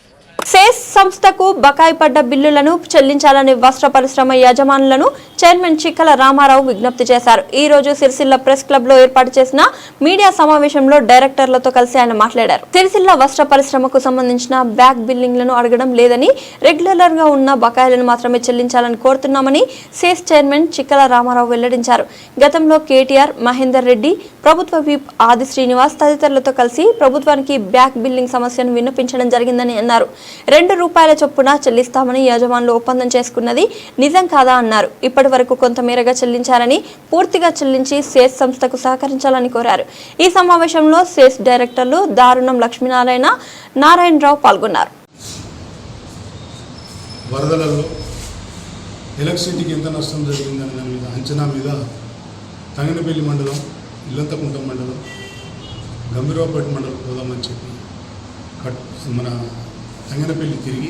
సేస్ సంస్థకు బకాయి పడ్డ బిల్లులను చెల్లించాలని వస్త్ర పరిశ్రమ యజమానులను చైర్మన్ చిక్కల రామారావు విజ్ఞప్తి చేశారు. ఈ రోజు సిరిసిల్ల ప్రెస్ క్లబ్ లో ఏర్పాటు చేసిన మీడియా సమావేశంలో డైరెక్టర్లతో కలిసి ఆయన మాట్లాడారు. సిరిసిల్ల వస్త్ర పరిశ్రమకు సంబంధించిన బ్యాక్ బిల్లింగ్లను అడగడం లేదని, రెగ్యులర్ గా ఉన్న బకాయిలను మాత్రమే చెల్లించాలని కోరుతున్నామని సేస్ చైర్మన్ చిక్కల రామారావు వెల్లడించారు. గతంలో కేటీఆర్, మహేందర్ రెడ్డి, ప్రభుత్వ విప్ ఆది శ్రీనివాస్ తదితరులతో కలిసి ప్రభుత్వానికి బ్యాక్ బిల్లింగ్ సమస్యను విన్నపించడం జరిగిందని అన్నారు. ₹2 చొప్పున చెల్లిస్తామని యజమానులు ఒప్పందం చేసుకున్నది నిజం కాదా అన్నారు. ఇప్పటి వరకు కొంతమేరగా చెల్లించారని, పూర్తిగా చెల్లించి సేస్ సంస్థకు సహకరించాలని కోరారు. ఈ సమావేశంలో సేస్ డైరెక్టర్లు దారుణం లక్ష్మీనారాయణ, నారాయణరావు పాల్గొన్నారు. వరదలలో ఎలక్ట్రిసిటీకి ఎంత నష్టం జరిగిందనే దాని మీద అంచనా మీద తంగనపల్లి మండలం, ఇల్లంతకుంట మండలం, గంభీరావుపేట మండలం పోదామని చెప్పి మన తంగనపల్లి తిరిగి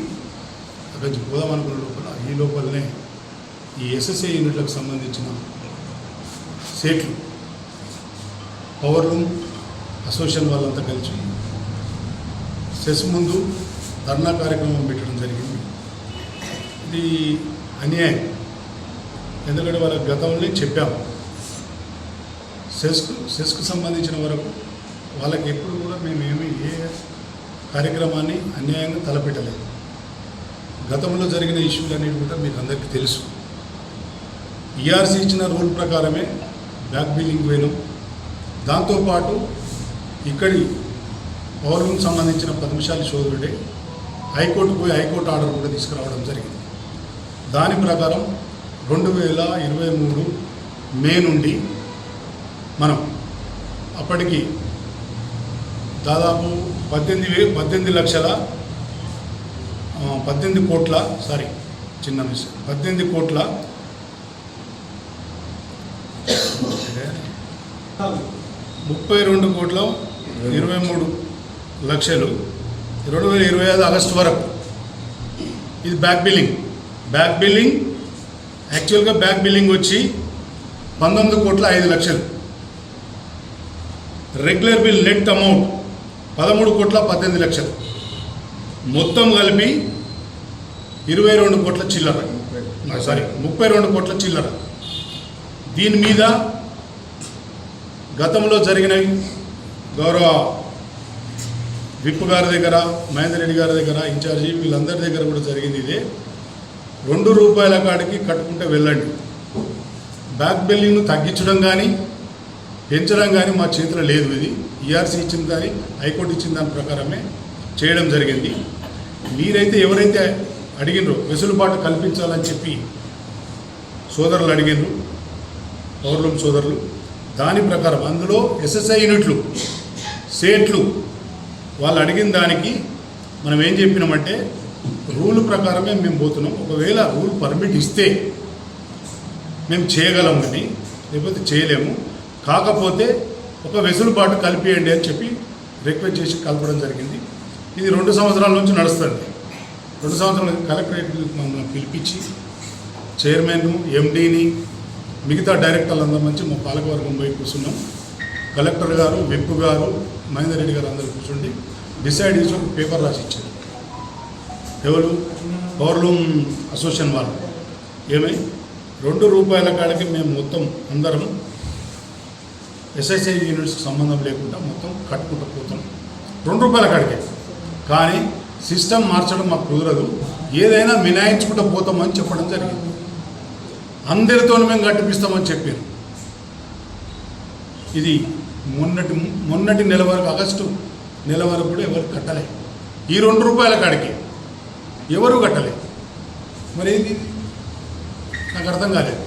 అక్కడి నుంచి పోదాం అనుకున్న ఈ లోపలనే ఈ ఎస్ఎస్ఏ యూనిట్లకు సంబంధించిన సేట్లు, పవర్ రూమ్ అసోసియేషన్ వాళ్ళంతా కలిసి సెస్ ముందు ధర్నా కార్యక్రమం పెట్టడం జరిగింది. ఇది అన్యాయం. ఎందుకంటే వాళ్ళ గతంలో చెప్పాము, సెస్కు సంబంధించిన వరకు వాళ్ళకి ఎప్పుడు కూడా మేమేమి ఏ కార్యక్రమాన్ని అన్యాయంగా తలపెట్టలేదు. గతంలో జరిగిన ఇష్యూలన్నీ కూడా మీకు అందరికీ తెలుసు. ఈఆర్సీ ఇచ్చిన రూల్ ప్రకారమే బ్యాక్ బిల్లింగ్ పోయినాం. దాంతోపాటు ఇక్కడి పవర్ రూమ్ సంబంధించిన పద్మశాలి సోదరుడే హైకోర్టు పోయి హైకోర్టు ఆర్డర్ కూడా తీసుకురావడం జరిగింది. దాని ప్రకారం 2023 మే నుండి మనం అప్పటికి దాదాపు 18 లక్షల 18 కోట్ల 18 కోట్ల 32 కోట్ల 23 లక్షలు 2025 ఆగస్టు వరకు ఇది బ్యాక్ బిల్లింగ్. యాక్చువల్గా బ్యాక్ బిల్లింగ్ వచ్చి 19 కోట్ల 5 లక్షలు. రెగ్యులర్ బిల్ నెట్ అమౌంట్ 13 కోట్ల 18 లక్షలు. మొత్తం కలిపి 22 కోట్ల చిల్లర, 32 కోట్ల చిల్లర. దీని మీద గతంలో జరిగినవి గౌరవ విప్ గారి దగ్గర, మహేందర్ రెడ్డి గారి దగ్గర, ఇన్ఛార్జి వీళ్ళందరి దగ్గర కూడా జరిగింది. ఇదే ₹2 కాడికి కట్టుకుంటే వెళ్ళండి. బ్యాక్ బిల్లింగ్ను తగ్గించడం కానీ పెంచడం కానీ మా చేతిలో లేదు. ఇది ఈఆర్సీ ఇచ్చిన దాని, హైకోర్టు ఇచ్చిన దాని ప్రకారమే చేయడం జరిగింది. మీరైతే ఎవరైతే అడిగినరో వెసులుబాటు కల్పించాలని చెప్పి సోదరులు అడిగినరు, పవర్ రూమ్ సోదరులు, దాని ప్రకారం అందులో ఎస్ఎస్ఐ యూనిట్లు, సేట్లు వాళ్ళు అడిగిన దానికి మనం ఏం చెప్పినామంటే రూల్ ప్రకారమే మేము పోతున్నాం. ఒకవేళ రూల్ పర్మిట్ ఇస్తే మేము చేయగలం కానీ లేకపోతే చేయలేము. కాకపోతే ఒక వెసులుబాటు కలిపియండి అని చెప్పి రిక్వెస్ట్ చేసి కలపడం జరిగింది. ఇది 2 సంవత్సరాల నుంచి నడుస్తుంది. 2 సంవత్సరాలు కలెక్టరేట్ మమ్మల్ని పిలిపించి చైర్మన్, ఎండీని, మిగతా డైరెక్టర్లు అందరి నుంచి మా పాలకవర్గం పోయి కూర్చున్నాం. కలెక్టర్ గారు, విప్ గారు, మహేందర్ రెడ్డి గారు అందరూ కూర్చుండి డిసైడ్ చేసి ఒక పేపర్ రాసి ఇచ్చారు. ఎవరు? పవర్లూమ్ అసోసియేషన్ వాళ్ళు. ఏమై ₹2 కాడికి మేము మొత్తం అందరం ఎస్ఎస్ఐ యూనిట్స్కి సంబంధం లేకుండా మొత్తం కట్టుకుంటూ పోతాం. ₹2 కాడికే. కానీ సిస్టమ్ మార్చడం మాకు కుదరదు, ఏదైనా మినాయించుకుంటూ పోతామని చెప్పడం జరిగింది. అందరితో మేము కట్టిపిస్తామని చెప్పారు. ఇది మొన్నటి నెల వరకు, ఆగస్టు నెల వరకు కూడా ఎవరు కట్టలే. ఈ ₹2 కాడికి ఎవరు కట్టలే. మరి ఏంది నాకు అర్థం కాలేదు.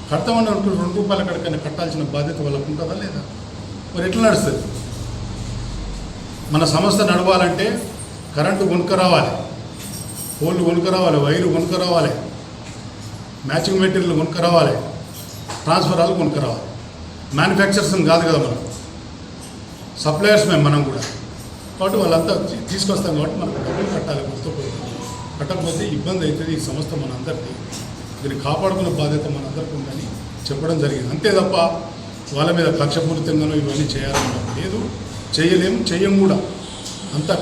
కడతామని అంటూ ₹2 కాడికైనా కట్టాల్సిన బాధ్యత వాళ్ళకు ఉంటుందా లేదా? మరి ఎట్లా నడుస్తుంది? మన సంస్థ నడవాలంటే కరెంటు కొనుక్క రావాలి, పోల్లు కొనుక్క రావాలి, వైరు కొనుక్క రావాలి, మ్యాచింగ్ మెటీరియల్ కొనుక్క రావాలి, ట్రాన్స్ఫరాలు కొనుక్క రావాలి. మ్యానుఫ్యాక్చరర్స్ కాదు కదా, మనం సప్లయర్స్ మనం కూడా. కాబట్టి వాళ్ళంతా తీసుకొస్తాం కాబట్టి మనకు డబ్బులు కట్టాలి. కట్టకపోతే ఇబ్బంది అవుతుంది. ఈ సంస్థ మనందరికీ, దీన్ని కాపాడుకునే బాధ్యత మనందరికీ ఉందని చెప్పడం జరిగింది. అంతే తప్ప వాళ్ళ మీద కక్షపూరితంగానో ఇవన్నీ చేయాలన్నా లేదు, చేయలేము, చెయ్యం కూడా. అంతా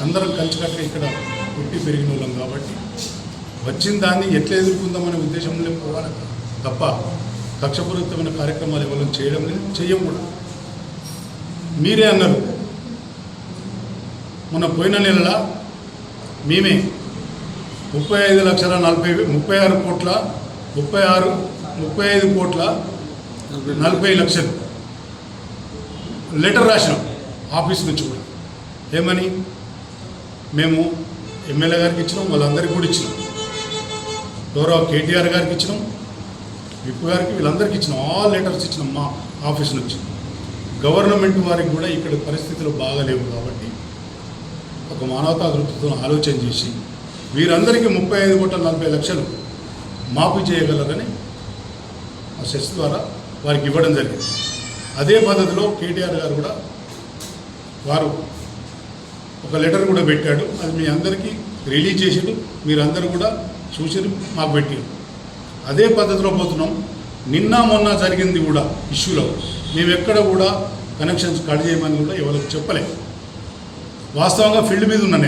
అందరం కలిసికట్టుగా ఇక్కడ పుట్టి పెరిగిన వాళ్ళం కాబట్టి వచ్చిన దాన్ని ఎట్లా ఎదుర్కొందామనే ఉద్దేశంలో పోవాలి తప్ప కక్షపూరితమైన కార్యక్రమాలు ఎవరు చేయడం లేదు, చెయ్యం కూడా. మీరే అన్నారు మొన్న పోయిన నెలలో మేమే 35,40,00,000 లెటర్ రాసినాం ఆఫీస్ నుంచి కూడా. ఏమని? మేము ఎమ్మెల్యే గారికి ఇచ్చినాం, వాళ్ళందరికీ కూడా ఇచ్చినాం, గౌరవ కేటీఆర్ గారికి ఇచ్చినాం, విప్ గారికి, వీళ్ళందరికీ ఇచ్చినాం. ఆల్ లెటర్స్ ఇచ్చినాం మా ఆఫీస్ నుంచి. గవర్నమెంట్ వారికి కూడా ఇక్కడ పరిస్థితులు బాగాలేవు కాబట్టి ఒక మానవతా దృక్పథంతో ఆలోచన చేసి వీరందరికీ 35,40,00,000 మాఫీ చేయగలరని ఆ సెస్ ద్వారా వారికి ఇవ్వడం జరిగింది. అదే పద్ధతిలో కేటీఆర్ గారు కూడా వారు ఒక లెటర్ కూడా పెట్టాడు. అది మీ అందరికీ రిలీజ్ చేసాడు, మీరందరూ కూడా చూసి మాకు పెట్టారు. అదే పద్ధతిలో పోతున్నాం. నిన్న మొన్న జరిగింది కూడా ఇష్యూలో మేము ఎక్కడ కూడా కనెక్షన్స్ కట్ చేయమని కూడా ఎవరికి చెప్పలేదు. వాస్తవంగా ఫీల్డ్ మీద ఉన్నా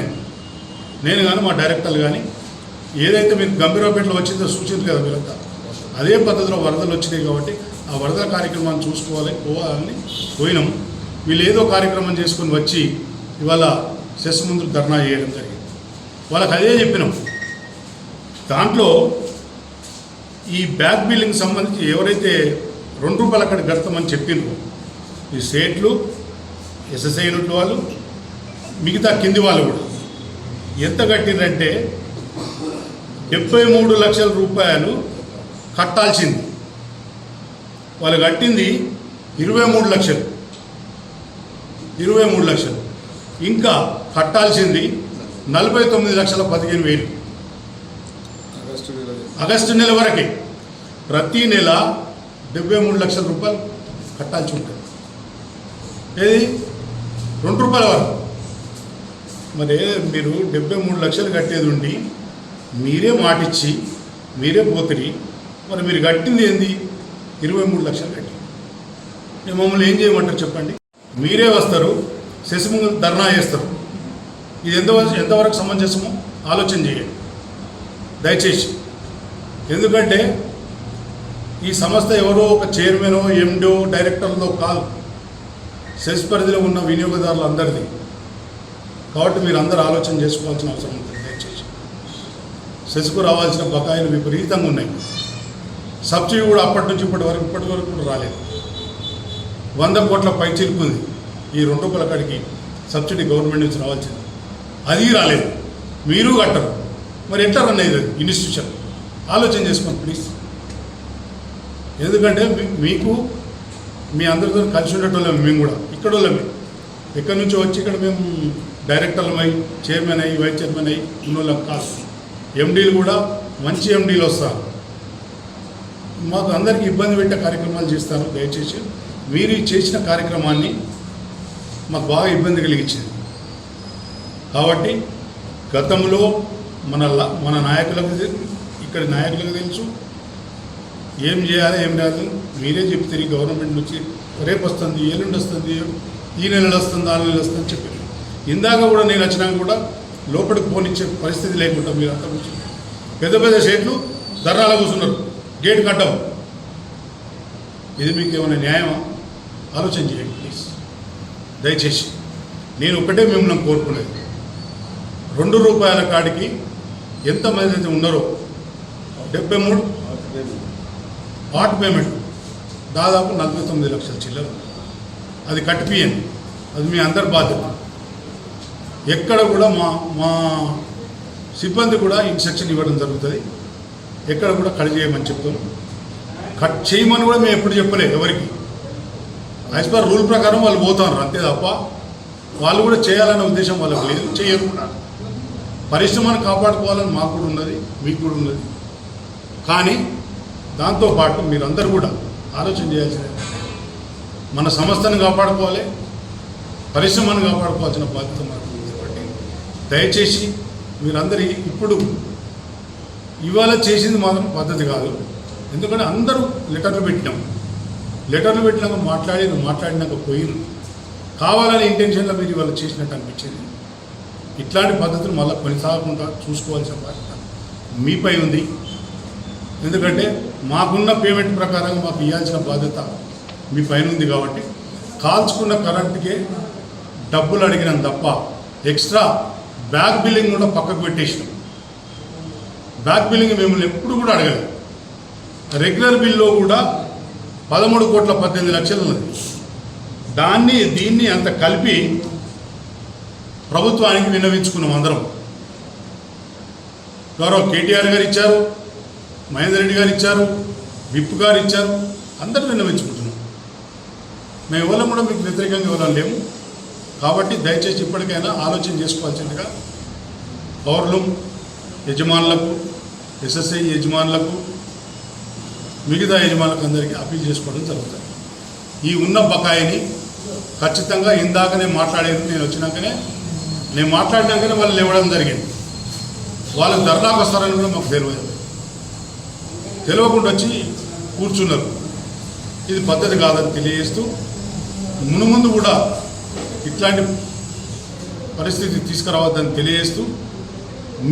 నేను కానీ మా డైరెక్టర్లు కానీ ఏదైతే మీకు గంభీరపేటలో వచ్చిందో సూచింది కదా మీరంతా, అదే పద్ధతిలో వరదలు వచ్చినాయి కాబట్టి ఆ వరదల కార్యక్రమాన్ని పోవాలని పోయినాం. వీళ్ళు ఏదో కార్యక్రమం చేసుకొని వచ్చి ఇవాళ సెస్ ముందు ధర్నా చేయడం జరిగింది. వాళ్ళకి అదే చెప్పినాం. దాంట్లో ఈ బ్యాక్ బిల్లింగ్ సంబంధించి ఎవరైతే ₹2 అక్కడ కడతామని చెప్పిండ్రో ఈ స్టేట్లు, ఎస్ఎస్ఐ యూనిట్ వాళ్ళు, మిగతా కింది వాళ్ళు కూడా ఎంత కట్టిందంటే 73 లక్షల రూపాయలు కట్టాల్సింది. వాళ్ళు కట్టింది 23 లక్షలు. ఇంకా కట్టాల్సింది 49,15,000. ఆగస్టు నెల వరకే ప్రతి నెల 73 లక్షల రూపాయలు కట్టాల్సి ఉంటుంది. ఏది ₹2 వరకు. మరి మీరు 73 లక్షలు కట్టేది ఉండి మీరే మాటిచ్చి మీరే పోతుంది. మరి మీరు కట్టింది ఏంది? 23 లక్షలు కట్టి మమ్మల్ని ఏం చేయమంటారు చెప్పండి? మీరే వస్తారు, సెస్ ముందు ధర్నా చేస్తారు. ఇది ఎంతవరకు సమంజసమో ఆలోచన చేయండి దయచేసి. ఎందుకంటే ఈ సంస్థ ఎవరో ఒక చైర్మనో, ఎండో, డైరెక్టర్లో కాదు, సెస్ పరిధిలో ఉన్న వినియోగదారులు అందరిది. కాబట్టి మీరు అందరూ ఆలోచన చేసుకోవాల్సిన అవసరం ఉంటుంది దయచేసి. సెస్కు రావాల్సిన బకాయిలు విపరీతంగా ఉన్నాయి. సబ్సిడీ కూడా అప్పటి నుంచి ఇప్పటి వరకు కూడా రాలేదు. 100 కోట్ల పై చిలుకుంది. ఈ ₹2 కాడికి సబ్సిడీ గవర్నమెంట్ నుంచి రావాల్సింది, అది రాలేదు. మీరు కట్టరు. మరి ఎట్లా రన్ అయ్యేది ఇన్స్టిట్యూషన్? ఆలోచన చేసుకోండి ప్లీజ్. ఎందుకంటే మీకు మీ అందరితో కలిసి ఉండేటోళ్ళమే. మేము కూడా ఇక్కడ వాళ్ళమే. ఎక్కడి నుంచో వచ్చి ఇక్కడ మేము డైరెక్టర్లమై, చైర్మన్ అయ్యి, వైస్ చైర్మన్ అయ్యి ఉన్నోళ్ళం కాదు. ఎండీలు కూడా మంచి ఎండీలు వస్తారు. మాకు అందరికీ ఇబ్బంది పెట్టే కార్యక్రమాలు చేస్తారు. దయచేసి మీరు చేసిన కార్యక్రమాన్ని మాకు బాగా ఇబ్బంది కలిగించింది. కాబట్టి గతంలో మన నాయకులకు ఇక్కడ నాయకులకు తెలుసు ఏం చేయాలి ఏం రాదు. మీరే చెప్తారు ఈ గవర్నమెంట్ నుంచి రేపు వస్తుంది, ఎల్లుండి వస్తుంది, ఈ నెలలో వస్తుంది, 4 నెలలు వస్తుంది అని చెప్పారు. ఇందాక కూడా నేను వచ్చినాక కూడా లోపలికి పోనిచ్చే పరిస్థితి లేకుండా మీరు అంతా కూర్చున్నారు. పెద్ద పెద్ద షేట్లు ధర్నాలు కూర్చున్నారు, గేట్ కట్టవు. ఇది మీకు ఏమైనా న్యాయమా? ఆలోచన చేయండి ప్లీజ్, దయచేసి. నేను ఒకటే మిమ్మల్ని కోరుకునేది, 2 రూపాయల కాడికి ఎంతమంది అయితే ఉన్నారో 73 పార్ట్ పేమెంట్ దాదాపు 49 లక్షల చిల్లర, అది కట్టిపియండి. అది మీ అందరి బాధ్యత. ఎక్కడ కూడా మా సిబ్బంది కూడా ఇన్స్ట్రక్షన్ ఇవ్వడం జరుగుతుంది. ఎక్కడ కూడా కట్ చేయమని చెప్తాను. కట్ చేయమని కూడా మేము ఎప్పుడు చెప్పలేదు ఎవరికి. యాజ్ పర్ రూల్ ప్రకారం వాళ్ళు పోతున్నారు అంతే తప్ప వాళ్ళు కూడా చేయాలనే ఉద్దేశం వాళ్ళకి లేదు, చేయరు కూడా. పరిశ్రమను కాపాడుకోవాలని మాకు కూడా ఉన్నది, మీకు కూడా ఉన్నది. కానీ దాంతోపాటు మీరందరూ కూడా ఆలోచన చేయాల్సిందే. మన సంస్థను కాపాడుకోవాలి, పరిశ్రమను కాపాడుకోవాల్సిన బాధ్యత మనకు ఉంది. కాబట్టి దయచేసి మీరందరూ ఇప్పుడు ఇవాళ చేసింది మాత్రం పద్ధతి కాదు. ఎందుకంటే అందరూ లెటర్లు పెట్టినాక మాట్లాడినాక పోయిరు. కావాలని ఇంటెన్షన్లో మీరు ఇవాళ చేసినట్టు అనిపించింది. ఇట్లాంటి పద్ధతులు మళ్ళీ కొనసాగకుండా చూసుకోవాల్సిన బాధ్యత మీపై ఉంది. ఎందుకంటే మాకున్న పేమెంట్ ప్రకారంగా మాకు ఇవ్వాల్సిన బాధ్యత మీ పైన ఉంది. కాబట్టి కాల్చుకున్న కరెంటుకే డబ్బులు అడిగినాం తప్ప ఎక్స్ట్రా బ్యాక్ బిల్లింగ్ కూడా పక్కకు పెట్టేసినాం. బ్యాక్ బిల్లింగ్ మిమ్మల్ని ఎప్పుడు కూడా అడగలేదు. రెగ్యులర్ బిల్లో కూడా 13,18,00,000 ఉన్నది. దీన్ని అంత కలిపి ప్రభుత్వానికి విన్నవించుకున్నాం అందరం. గౌరవ కేటీఆర్ గారు ఇచ్చారు, మహేందర్ రెడ్డి గారు ఇచ్చారు, విప్ గారు ఇచ్చారు, అందరూ విన్నవించుకుంటున్నాం. మేము ఎవరం కూడా మీకు వ్యతిరేకంగా ఎవరం లేము. కాబట్టి దయచేసి ఇప్పటికైనా ఆలోచన చేసుకోవాల్సిందిగా పౌరులు యజమానులకు, ఎస్ఎస్ఐ యజమానులకు, మిగతా యజమానులకు అందరికీ అప్పీల్ చేసుకోవడం జరుగుతుంది. ఈ ఉన్న బకాయిని ఖచ్చితంగా ఇందాకనే మాట్లాడేది, నేను మాట్లాడినాకనే వాళ్ళు లేవడం జరిగింది. వాళ్ళు ధర్నాకు వస్తారని కూడా మాకు తెలియకుండా వచ్చి కూర్చున్నారు. ఇది పద్ధతి కాదని తెలియజేస్తూ మునుముందు కూడా ఇట్లాంటి పరిస్థితి తీసుకురావద్దని తెలియజేస్తూ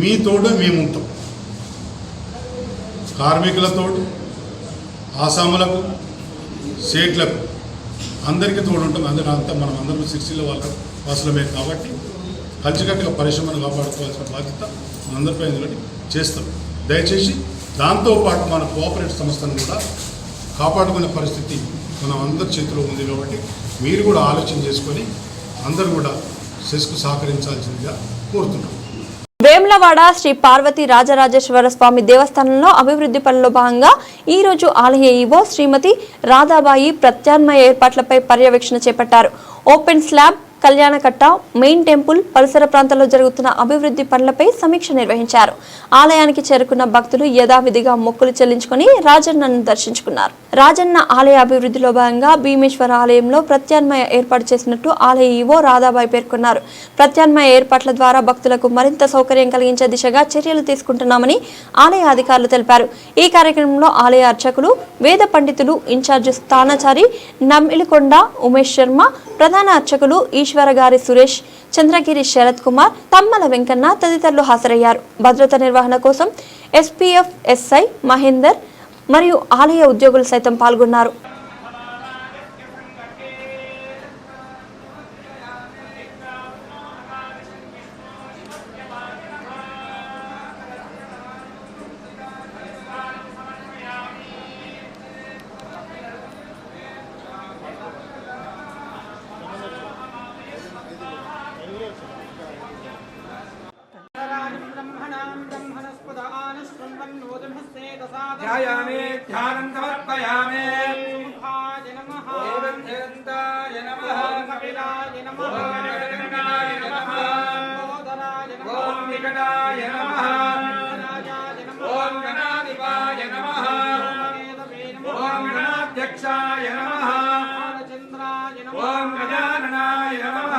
మీతోడు మేము ఉంటాం. కార్మికులతోడు, ఆసాములకు, సేట్లకు అందరికీ తోడు ఉంటాం. మనం అందరం సిరిసిల్ల వాళ్ళ వాసులమే కాబట్టి కలిసికట్టుగా పరిశ్రమను కాపాడుకోవాల్సిన బాధ్యత మనందరిపై చేస్తాం. దయచేసి దాంతోపాటు మన కోఆపరేటివ్ సంస్థను కూడా కాపాడుకునే పరిస్థితి మనం అందరి చేతిలో ఉంది. కాబట్టి మీరు కూడా ఆలోచన చేసుకొని అందరూ కూడా సెస్కు సహకరించాల్సిందిగా కోరుతున్నాం. వేములవాడ శ్రీ పార్వతీ రాజరాజేశ్వర స్వామి దేవస్థానంలో అభివృద్ధి పనుల్లో భాగంగా ఈ రోజు ఆలయ ఈవో శ్రీమతి రాధాబాయి ప్రత్యామ్నాయ ఏర్పాట్లపై పర్యవేక్షణ చేపట్టారు. Open slab, Kalyanakatta, main temple పరిసర ప్రాంతాల్లో జరుగుతున్న అభివృద్ధి పనులపై సమీక్ష నిర్వహించారు. ఆలయానికి చేరుకున్న భక్తులు యథావిధిగా మొక్కులు చెల్లించుకుని రాజన్నను దర్శించుకున్నారు. రాజన్న ఆలయ అభివృద్ధిలో భాగంగా భీమేశ్వర ఆలయంలో ప్రత్యామ్నాయ ఏర్పాటు చేసినట్టు ఆలయ ఈవో రాధాబాయి పేర్కొన్నారు. ప్రత్యామ్నాయ ఏర్పాట్ల ద్వారా భక్తులకు మరింత సౌకర్యం కలిగించే దిశగా చర్యలు తీసుకుంటున్నామని ఆలయ అధికారులు తెలిపారు. ఈ కార్యక్రమంలో ఆలయ అర్చకులు, వేద పండితులు, ఇన్ఛార్జి స్థానాచారి నమ్మిలికొండ ఉమేష్ శర్మ, ప్రధాన అర్చకులు ఈశ్వరగారి సురేష్, చంద్రగిరి శరత్ కుమార్, తమ్మల వెంకన్న తదితరులు హాజరయ్యారు. భద్రత నిర్వహణ కోసం ఎస్పీఎఫ్ ఎస్ఐ మహేందర్ మరియు ఆలయ ఉద్యోగులు సైతం పాల్గొన్నారు. ध्यायामि ध्यानं समर्पयामि ओम नमः ओम निरन्ताय नमः कपिलाय नमः ओम गणनाय नमः ओम निकटाय नमः ओम गणाधिपाय नमः ओम गणाध्यक्षाय नमः ओम गजाननाय नमः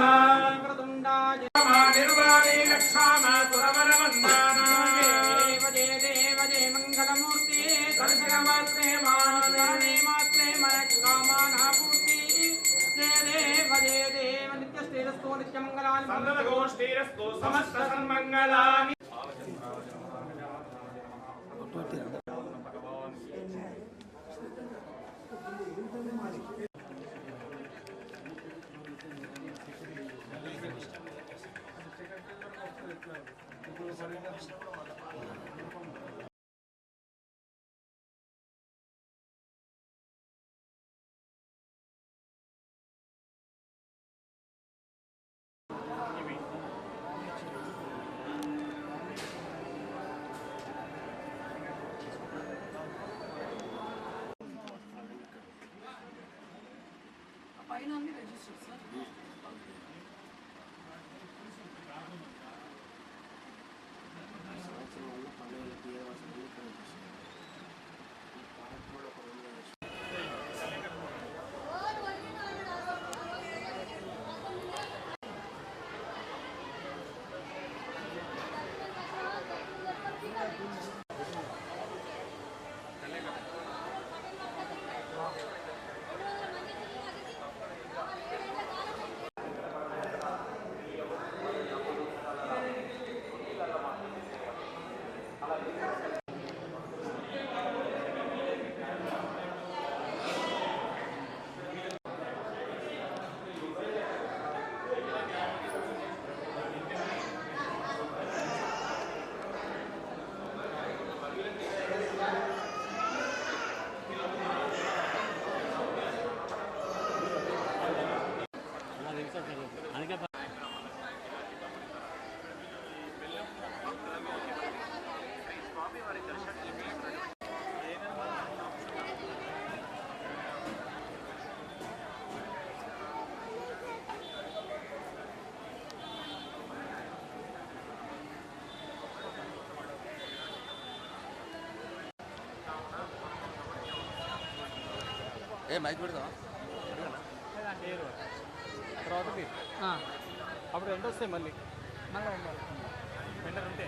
निर्वाणी रक्षामा సందనగోష్ఠీరస్తు సమస్త సన్మంగళాని. మైక్ పెడతావా తర్వాతకి అప్పుడు ఎంత వస్తాయి మళ్ళీ వెంటనే ఉంటే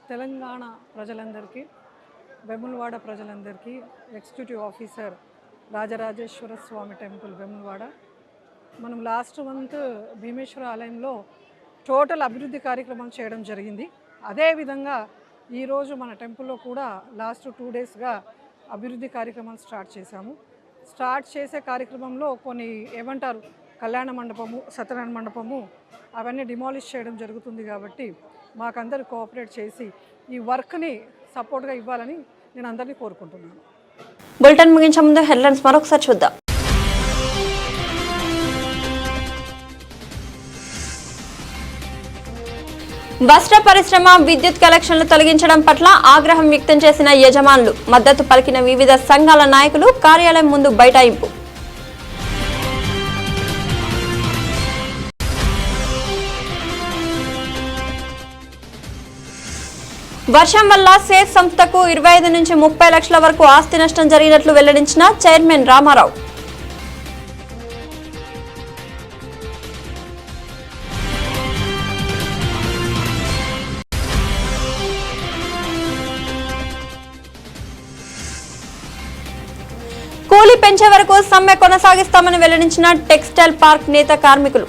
తెలంగాణ ప్రజలందరికీ, వేములవాడ ప్రజలందరికీ ఎగ్జిక్యూటివ్ ఆఫీసర్ రాజరాజేశ్వర స్వామి టెంపుల్ వేములవాడ. మనం లాస్ట్ మంత్ భీమేశ్వర ఆలయంలో టోటల్ అభివృద్ధి కార్యక్రమాలు చేయడం జరిగింది. అదేవిధంగా ఈరోజు మన టెంపుల్లో కూడా లాస్ట్ 2 డేస్గా అభివృద్ధి కార్యక్రమాలు స్టార్ట్ చేశాము. స్టార్ట్ చేసే కార్యక్రమంలో కొన్ని ఏమంటారు కళ్యాణ మండపము, సత్యనారాయణ మండపము అవన్నీ డిమాలిష్ చేయడం జరుగుతుంది. కాబట్టి మాకందరూ కోఆపరేట్ చేసి ఈ వర్క్ని సపోర్ట్గా ఇవ్వాలని నేను అందరినీ కోరుకుంటున్నాను. బులెటిన్ ముగించే ముందు హెడ్లైన్స్ మరొకసారి చూద్దాం. వస్త్ర పరిశ్రమ విద్యుత్ కనెక్షన్లు తొలగించడం పట్ల ఆగ్రహం వ్యక్తం చేసిన యజమానులు, మద్దతు పలికిన వివిధ సంఘాల నాయకులు కార్యాలయం ముందు బైఠాయింపు. వర్షం వల్ల సేజ్ సంస్థకు 25 నుంచి 30 లక్షల వరకు ఆస్తి నష్టం జరిగినట్లు వెల్లడించిన చైర్మన్ రామారావు. కూలీ పెంచే వరకు సమ్మె కొనసాగిస్తామని వెల్లడించిన టెక్స్టైల్ పార్క్ నేత కార్మికులు.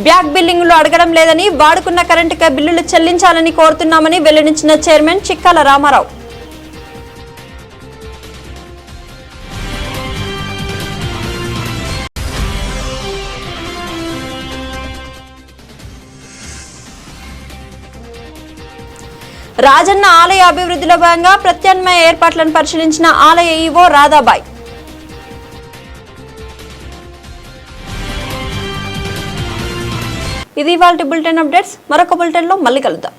బ్యాక్ బిల్లింగ్లు అడగడం లేదని, వాడుకున్న కరెంటుకే బిల్లులు చెల్లించాలని కోరుతున్నామని వెల్లడించిన చైర్మన్ చిక్కాల రామారావు. రాజన్న ఆలయ అభివృద్ధిలో భాగంగా ప్రత్యామ్నాయ ఏర్పాట్లను పరిశీలించిన ఆలయ ఈవో రాధాబాయ్. ఇది ఇవాల్టి బులెటిన్ అప్డేట్స్. మరొక బులెటిన్లో మళ్ళీ కలుద్దాం.